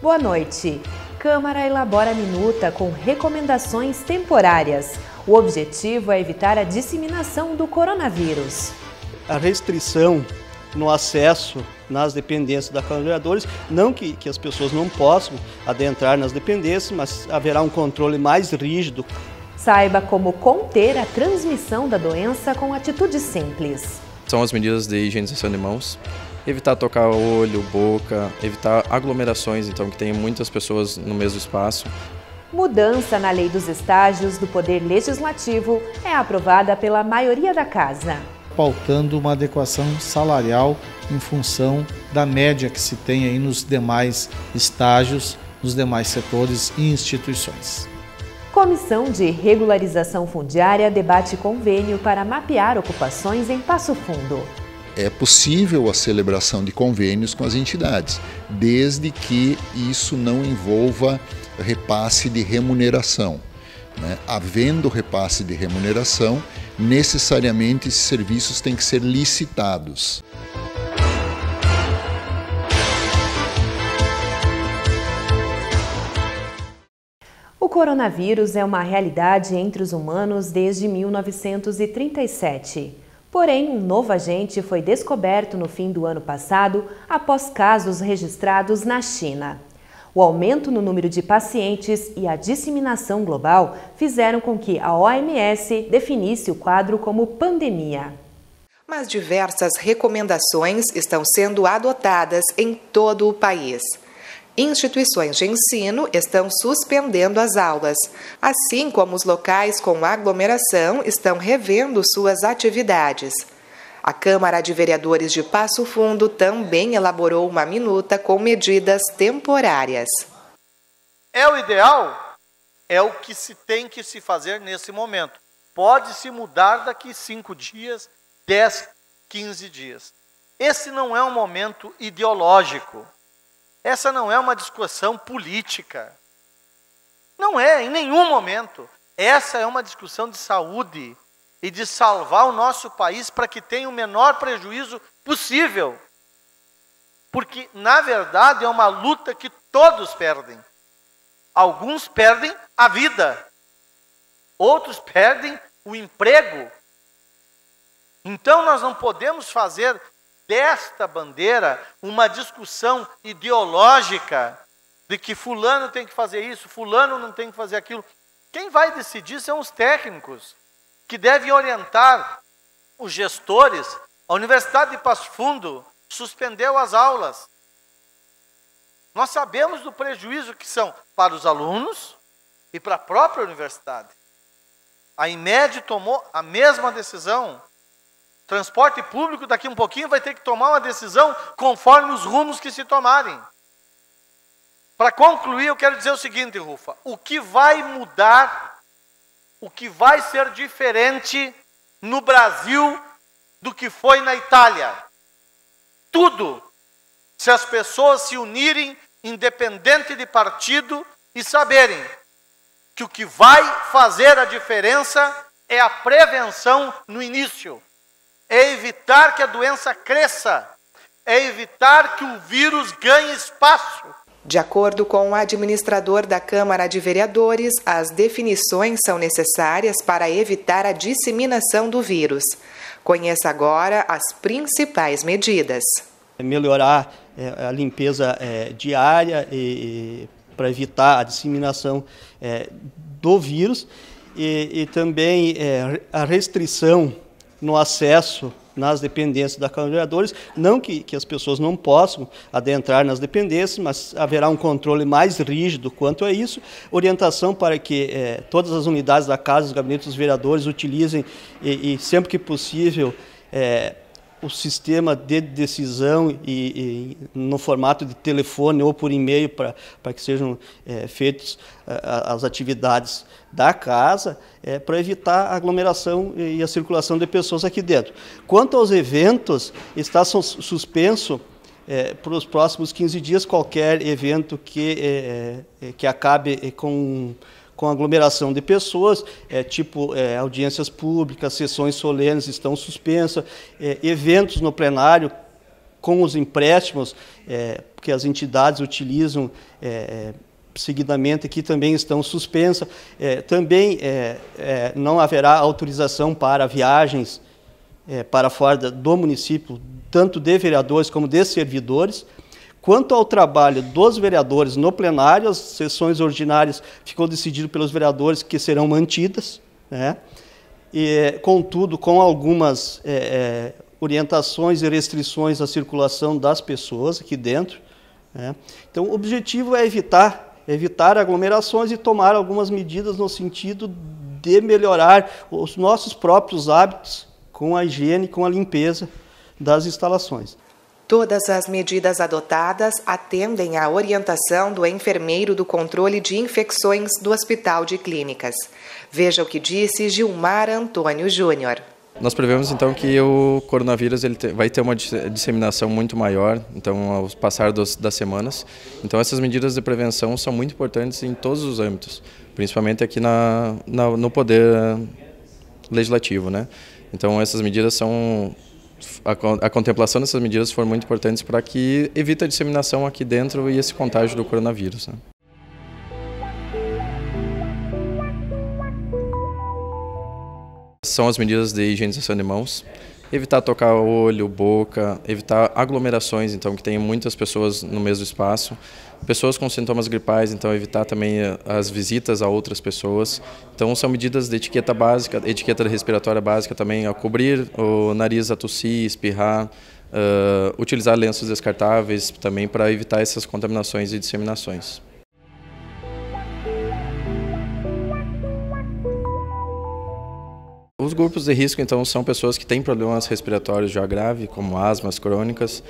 Boa noite. Câmara elabora minuta com recomendações temporárias. O objetivo é evitar a disseminação do coronavírus. A restrição no acesso nas dependências da Câmara de Vereadores, não que as pessoas não possam adentrar nas dependências, mas haverá um controle mais rígido. Saiba como conter a transmissão da doença com atitudes simples. São as medidas de higienização de mãos, evitar tocar olho, boca, evitar aglomerações, então que tem muitas pessoas no mesmo espaço. Mudança na lei dos estágios do Poder Legislativo é aprovada pela maioria da Casa, pautando uma adequação salarial em função da média que se tem aí nos demais estágios, nos demais setores e instituições. Comissão de Regularização Fundiária debate convênio para mapear ocupações em Passo Fundo. É possível a celebração de convênios com as entidades, desde que isso não envolva repasse de remuneração. Havendo repasse de remuneração, necessariamente esses serviços têm que ser licitados. O coronavírus é uma realidade entre os humanos desde 1937. Porém, um novo agente foi descoberto no fim do ano passado após casos registrados na China. O aumento no número de pacientes e a disseminação global fizeram com que a OMS definisse o quadro como pandemia. Mas diversas recomendações estão sendo adotadas em todo o país. Instituições de ensino estão suspendendo as aulas, assim como os locais com aglomeração estão revendo suas atividades. A Câmara de Vereadores de Passo Fundo também elaborou uma minuta com medidas temporárias. É o ideal? É o que se tem que se fazer nesse momento. Pode se mudar daqui 5 dias, 10, 15 dias. Esse não é um momento ideológico. Essa não é uma discussão política. Não é, em nenhum momento. Essa é uma discussão de saúde e de salvar o nosso país para que tenha o menor prejuízo possível. Porque, na verdade, é uma luta que todos perdem. Alguns perdem a vida. Outros perdem o emprego. Então, nós não podemos fazer desta bandeira uma discussão ideológica de que fulano tem que fazer isso, fulano não tem que fazer aquilo. Quem vai decidir são os técnicos, que devem orientar os gestores. A Universidade de Passo Fundo suspendeu as aulas. Nós sabemos do prejuízo que são para os alunos e para a própria universidade. A IMED tomou a mesma decisão. Transporte público, daqui um pouquinho, vai ter que tomar uma decisão conforme os rumos que se tomarem. Para concluir, eu quero dizer o seguinte, Rufa. O que vai mudar, o que vai ser diferente no Brasil do que foi na Itália? Tudo. Se as pessoas se unirem, independente de partido, e saberem que o que vai fazer a diferença é a prevenção no início. É evitar que a doença cresça, é evitar que o vírus ganhe espaço. De acordo com o administrador da Câmara de Vereadores, as definições são necessárias para evitar a disseminação do vírus. Conheça agora as principais medidas. Melhorar a limpeza diária para evitar a disseminação do vírus e também a restrição no acesso nas dependências da Câmara de Vereadores, não que as pessoas não possam adentrar nas dependências, mas haverá um controle mais rígido quanto a isso, orientação para que todas as unidades da Casa, os gabinetes dos vereadores utilizem e sempre que possível o sistema de decisão e no formato de telefone ou por e-mail para que sejam feitas as atividades da casa para evitar a aglomeração e a circulação de pessoas aqui dentro. Quanto aos eventos, está suspenso para os próximos 15 dias qualquer evento que acabe com aglomeração de pessoas, tipo audiências públicas, sessões solenes estão suspensas, eventos no plenário com os empréstimos que as entidades utilizam seguidamente aqui também estão suspensas. Também não haverá autorização para viagens para fora do município, tanto de vereadores como de servidores. Quanto ao trabalho dos vereadores no plenário, as sessões ordinárias ficou decidido pelos vereadores que serão mantidas, né? E, contudo, com algumas orientações e restrições à circulação das pessoas aqui dentro, né? Então, o objetivo é evitar aglomerações e tomar algumas medidas no sentido de melhorar os nossos próprios hábitos com a higiene, com a limpeza das instalações. Todas as medidas adotadas atendem à orientação do enfermeiro do controle de infecções do Hospital de Clínicas. Veja o que disse Gilmar Antônio Júnior. Nós prevemos então que o coronavírus vai ter uma disseminação muito maior, então ao passar das semanas. Então essas medidas de prevenção são muito importantes em todos os âmbitos, principalmente aqui no poder legislativo, né? Então essas medidas são a contemplação dessas medidas foram muito importantes para que evite a disseminação aqui dentro e esse contágio do coronavírus, né? São as medidas de higienização de mãos, evitar tocar olho, boca, evitar aglomerações, então que tem muitas pessoas no mesmo espaço, pessoas com sintomas gripais, então evitar também as visitas a outras pessoas. Então são medidas de etiqueta básica, etiqueta respiratória básica também, a cobrir o nariz, a tossir, espirrar, utilizar lenços descartáveis também para evitar essas contaminações e disseminações. Os grupos de risco, então, são pessoas que têm problemas respiratórios já graves, como asmas crônicas,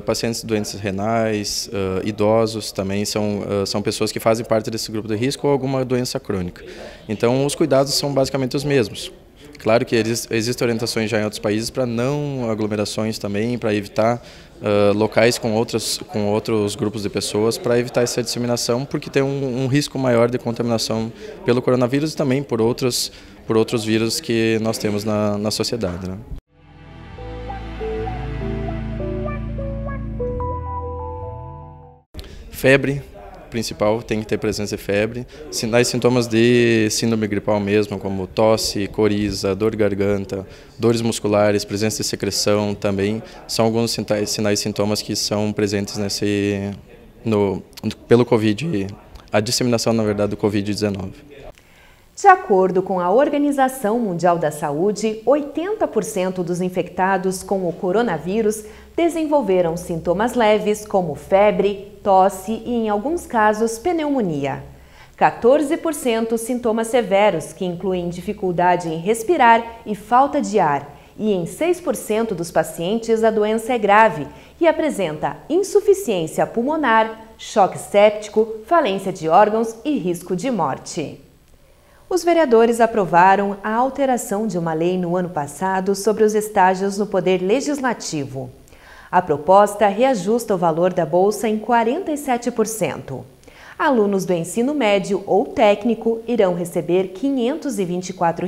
pacientes doentes renais, idosos também são pessoas que fazem parte desse grupo de risco ou alguma doença crônica. Então, os cuidados são basicamente os mesmos. Claro que existem orientações já em outros países para não aglomerações também, para evitar locais com outros grupos de pessoas, para evitar essa disseminação, porque tem um risco maior de contaminação pelo coronavírus e também por outros vírus que nós temos na sociedade, né? Febre, principal, tem que ter presença de febre. Sinais e sintomas de síndrome gripal mesmo, como tosse, coriza, dor de garganta, dores musculares, presença de secreção também, são alguns sinais e sintomas que são presentes pelo Covid, a disseminação, na verdade, do Covid-19. De acordo com a Organização Mundial da Saúde, 80% dos infectados com o coronavírus desenvolveram sintomas leves como febre, tosse e, em alguns casos, pneumonia. 14% sintomas severos, que incluem dificuldade em respirar e falta de ar. E em 6% dos pacientes a doença é grave e apresenta insuficiência pulmonar, choque séptico, falência de órgãos e risco de morte. Os vereadores aprovaram a alteração de uma lei no ano passado sobre os estágios no Poder Legislativo. A proposta reajusta o valor da bolsa em 47%. Alunos do ensino médio ou técnico irão receber R$ 524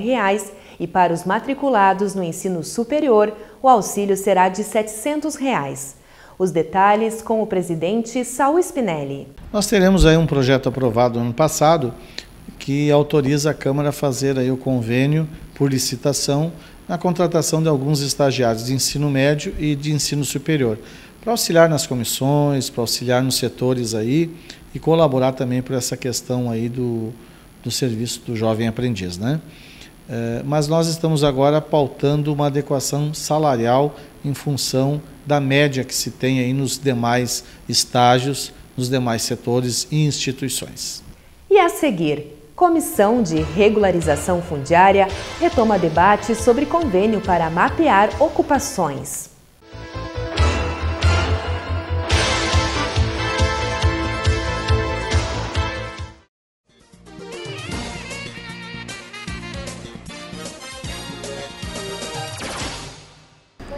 e para os matriculados no ensino superior, o auxílio será de R$ 700. Os detalhes com o presidente Saul Spinelli. Nós teremos aí um projeto aprovado no ano passado que autoriza a Câmara a fazer aí o convênio por licitação na contratação de alguns estagiários de ensino médio e de ensino superior, para auxiliar nas comissões, para auxiliar nos setores aí e colaborar também por essa questão aí do serviço do jovem aprendiz, né? Mas nós estamos agora pautando uma adequação salarial em função da média que se tem aí nos demais estágios, nos demais setores e instituições. E a seguir, Comissão de Regularização Fundiária retoma debate sobre convênio para mapear ocupações.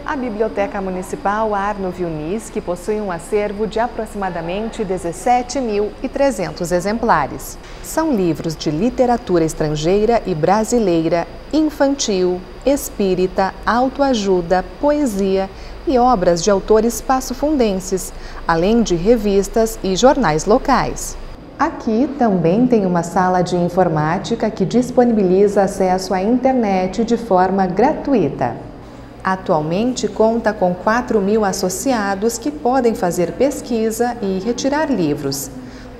A Biblioteca Municipal Arno Vilnis, que possui um acervo de aproximadamente 17.300 exemplares. São livros de literatura estrangeira e brasileira, infantil, espírita, autoajuda, poesia, e obras de autores passofundenses, além de revistas e jornais locais. Aqui também tem uma sala de informática que disponibiliza acesso à internet de forma gratuita. Atualmente conta com 4.000 associados que podem fazer pesquisa e retirar livros.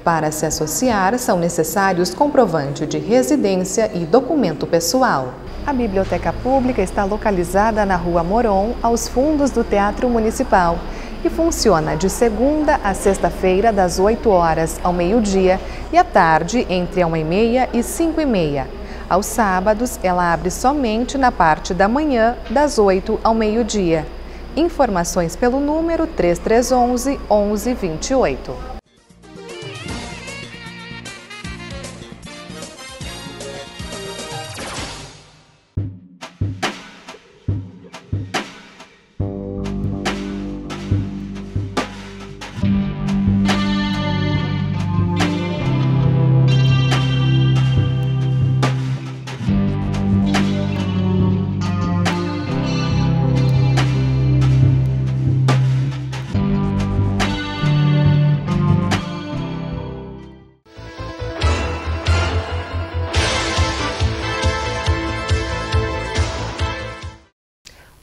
Para se associar, são necessários comprovante de residência e documento pessoal. A Biblioteca Pública está localizada na Rua Moron, aos fundos do Teatro Municipal, e funciona de segunda a sexta-feira, das 8 horas ao meio-dia e à tarde, entre 1h30 e 5h30. Aos sábados, ela abre somente na parte da manhã, das 8 ao meio-dia. Informações pelo número 3311 1128.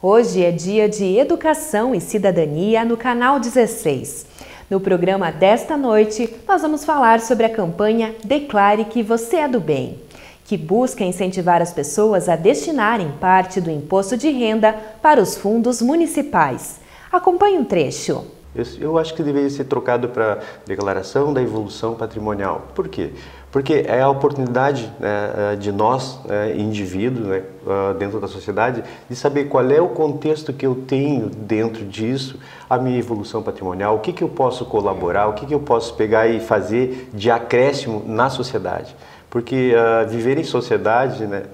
Hoje é dia de Educação e Cidadania no Canal 16. No programa desta noite, nós vamos falar sobre a campanha Declare que Você é do Bem, que busca incentivar as pessoas a destinarem parte do imposto de renda para os fundos municipais. Acompanhe um trecho. Eu acho que deveria ser trocado para declaração da evolução patrimonial. Por quê? Porque é a oportunidade, né, de nós, indivíduos, né, dentro da sociedade, de saber qual é o contexto que eu tenho dentro disso, a minha evolução patrimonial, o que eu posso colaborar, o que eu posso pegar e fazer de acréscimo na sociedade. Porque viver em sociedade, né,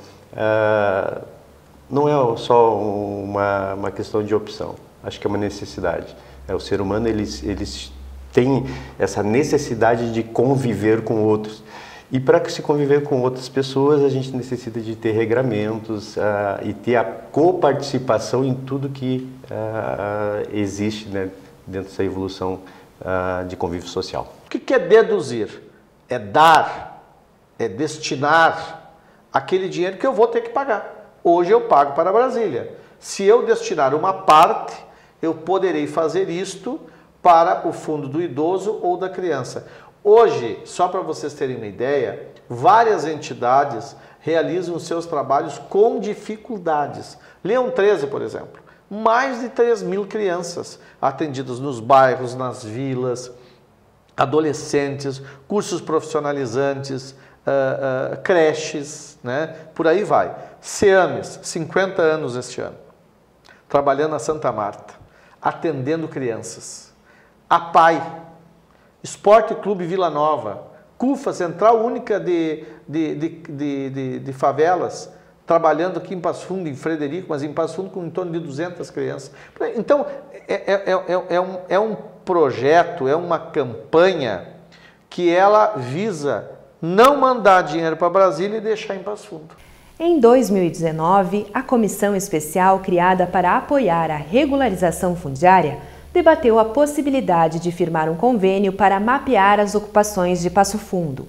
não é só uma questão de opção, acho que é uma necessidade. O ser humano, eles têm essa necessidade de conviver com outros. E para se conviver com outras pessoas, a gente necessita de ter regramentos e ter a coparticipação em tudo que existe, né, dentro dessa evolução de convívio social. O que é deduzir? É dar, é destinar aquele dinheiro que eu vou ter que pagar. Hoje eu pago para Brasília. Se eu destinar uma parte, eu poderei fazer isto para o fundo do idoso ou da criança. Hoje, só para vocês terem uma ideia, várias entidades realizam os seus trabalhos com dificuldades. Leão 13, por exemplo, mais de 3.000 crianças atendidas nos bairros, nas vilas, adolescentes, cursos profissionalizantes, creches, né? Por aí vai. SEAMES, 50 anos este ano, trabalhando na Santa Marta, atendendo crianças. A PAI, Esporte Clube Vila Nova, CUFA, Central Única de Favelas, trabalhando aqui em Passo Fundo, em Frederico, mas em Passo Fundo com em torno de 200 crianças. Então, é um projeto, é uma campanha que ela visa não mandar dinheiro para Brasília e deixar em Passo Fundo. Em 2019, a comissão especial criada para apoiar a regularização fundiária debateu a possibilidade de firmar um convênio para mapear as ocupações de Passo Fundo.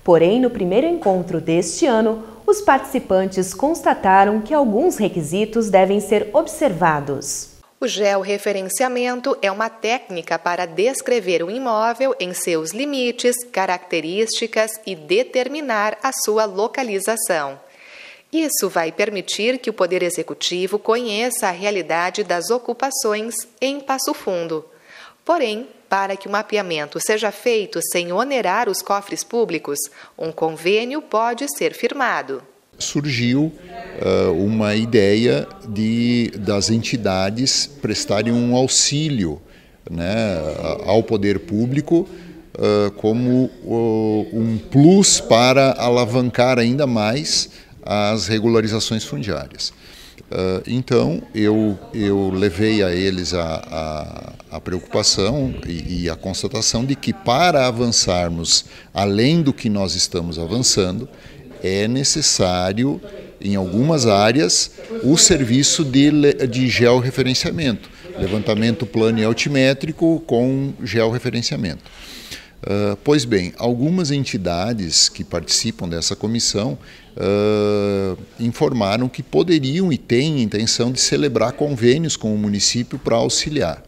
Porém, no primeiro encontro deste ano, os participantes constataram que alguns requisitos devem ser observados. O georreferenciamento é uma técnica para descrever o imóvel em seus limites, características e determinar a sua localização. Isso vai permitir que o Poder Executivo conheça a realidade das ocupações em Passo Fundo. Porém, para que o mapeamento seja feito sem onerar os cofres públicos, um convênio pode ser firmado. Surgiu uma ideia das entidades prestarem um auxílio, né, ao poder público como um plus para alavancar ainda mais as regularizações fundiárias. Então, eu levei a eles a preocupação e a constatação de que para avançarmos além do que nós estamos avançando, é necessário, em algumas áreas, o serviço de georreferenciamento. levantamento plano e altimétrico com georreferenciamento. Pois bem, algumas entidades que participam dessa comissão informaram que poderiam e têm intenção de celebrar convênios com o município para auxiliar.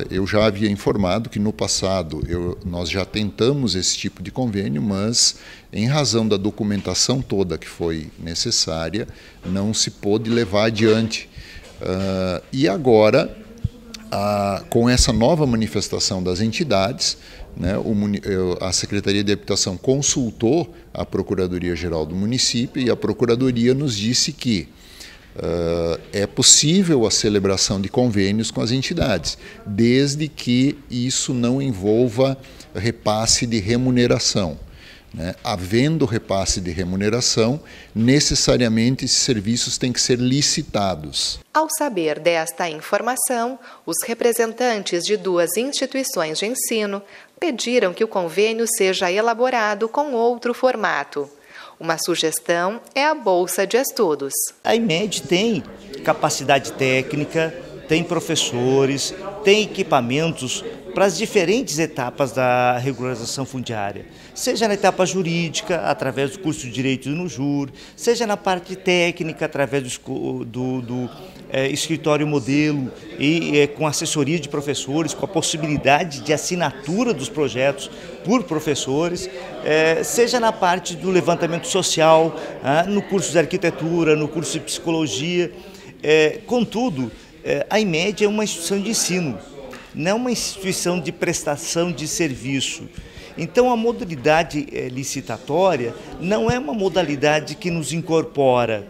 Eu já havia informado que no passado nós já tentamos esse tipo de convênio, mas em razão da documentação toda que foi necessária, não se pôde levar adiante. E agora, com essa nova manifestação das entidades, né, a Secretaria de Habitação consultou a Procuradoria-Geral do município e a Procuradoria nos disse que é possível a celebração de convênios com as entidades, desde que isso não envolva repasse de remuneração. Havendo repasse de remuneração, necessariamente esses serviços têm que ser licitados. Ao saber desta informação, os representantes de 2 instituições de ensino pediram que o convênio seja elaborado com outro formato. Uma sugestão é a Bolsa de Estudos. A IMED tem capacidade técnica, tem professores, tem equipamentos para as diferentes etapas da regularização fundiária, seja na etapa jurídica, através do curso de Direito no JUR, seja na parte técnica, através do escritório modelo e com assessoria de professores, com a possibilidade de assinatura dos projetos por professores, seja na parte do levantamento social, no curso de arquitetura, no curso de psicologia. Contudo, a IMED é uma instituição de ensino, não é uma instituição de prestação de serviço. Então, a modalidade licitatória não é uma modalidade que nos incorpora.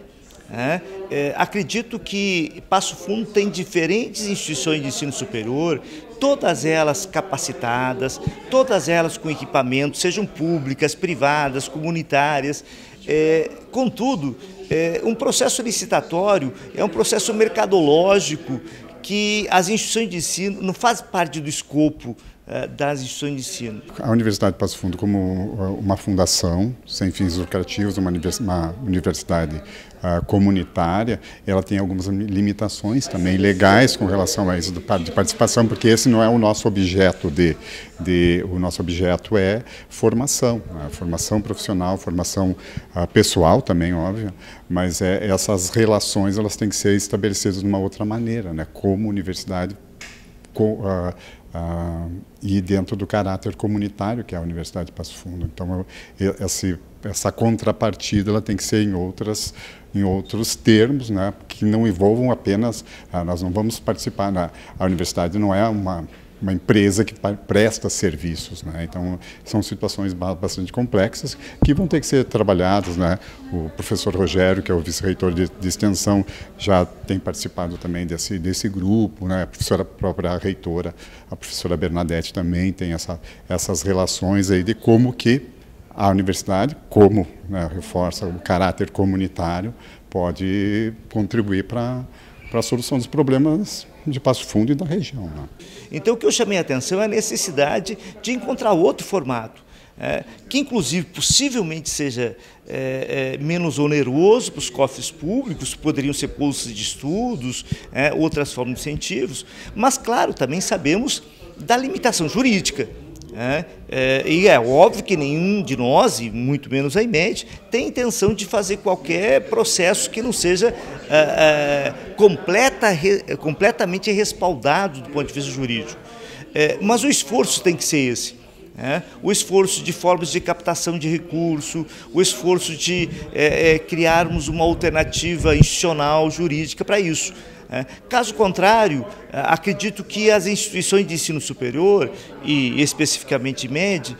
Acredito que Passo Fundo tem diferentes instituições de ensino superior, todas elas capacitadas, todas elas com equipamentos, sejam públicas, privadas, comunitárias. Contudo, um processo licitatório é um processo mercadológico que as instituições de ensino não fazem parte do escopo das instituições de ensino. A Universidade de Passo Fundo, como uma fundação sem fins lucrativos, uma universidade comunitária, ela tem algumas limitações também legais com relação a isso de participação, porque esse não é o nosso objeto o nosso objeto é formação, formação profissional, formação pessoal também, óbvio, mas essas relações elas têm que ser estabelecidas de uma outra maneira, né, como universidade e dentro do caráter comunitário que é a Universidade de Passo Fundo. Então, essa contrapartida ela tem que ser em outros termos, né, que não envolvam apenas, nós não vamos participar, a universidade não é uma empresa que presta serviços, né? Então, são situações bastante complexas que vão ter que ser trabalhadas, né? O professor Rogério, que é o vice-reitor de extensão, já tem participado também desse grupo, né? A própria reitora, a professora Bernadette, também tem essas relações aí de como que a universidade, como, né, reforça o caráter comunitário, pode contribuir para a solução dos problemas de Passo Fundo e da região, né? Então, o que eu chamei a atenção é a necessidade de encontrar outro formato, que inclusive possivelmente seja menos oneroso para os cofres públicos, poderiam ser bolsas de estudos, outras formas de incentivos, mas, claro, também sabemos da limitação jurídica. E é óbvio que nenhum de nós, e muito menos a IMED, tem intenção de fazer qualquer processo que não seja completamente respaldado do ponto de vista jurídico. Mas o esforço tem que ser esse. O esforço de formas de captação de recurso, o esforço de criarmos uma alternativa institucional, jurídica para isso. Caso contrário, acredito que as instituições de ensino superior, e especificamente IMED,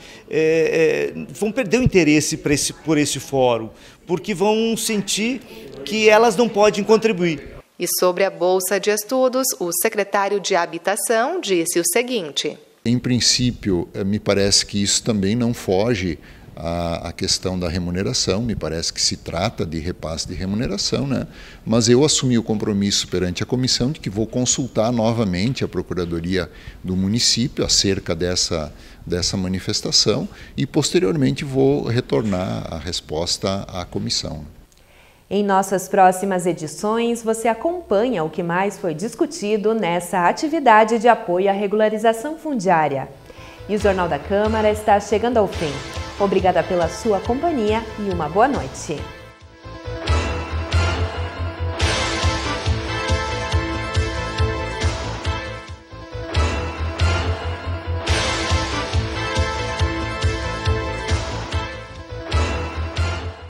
vão perder o interesse por esse fórum, porque vão sentir que elas não podem contribuir. E sobre a Bolsa de Estudos, o secretário de Habitação disse o seguinte: em princípio, me parece que isso também não foge à questão da remuneração, me parece que se trata de repasse de remuneração, né? Mas eu assumi o compromisso perante a comissão de que vou consultar novamente a Procuradoria do município acerca dessa manifestação e, posteriormente, vou retornar a resposta à comissão. Em nossas próximas edições, você acompanha o que mais foi discutido nessa atividade de apoio à regularização fundiária. E o Jornal da Câmara está chegando ao fim. Obrigada pela sua companhia e uma boa noite.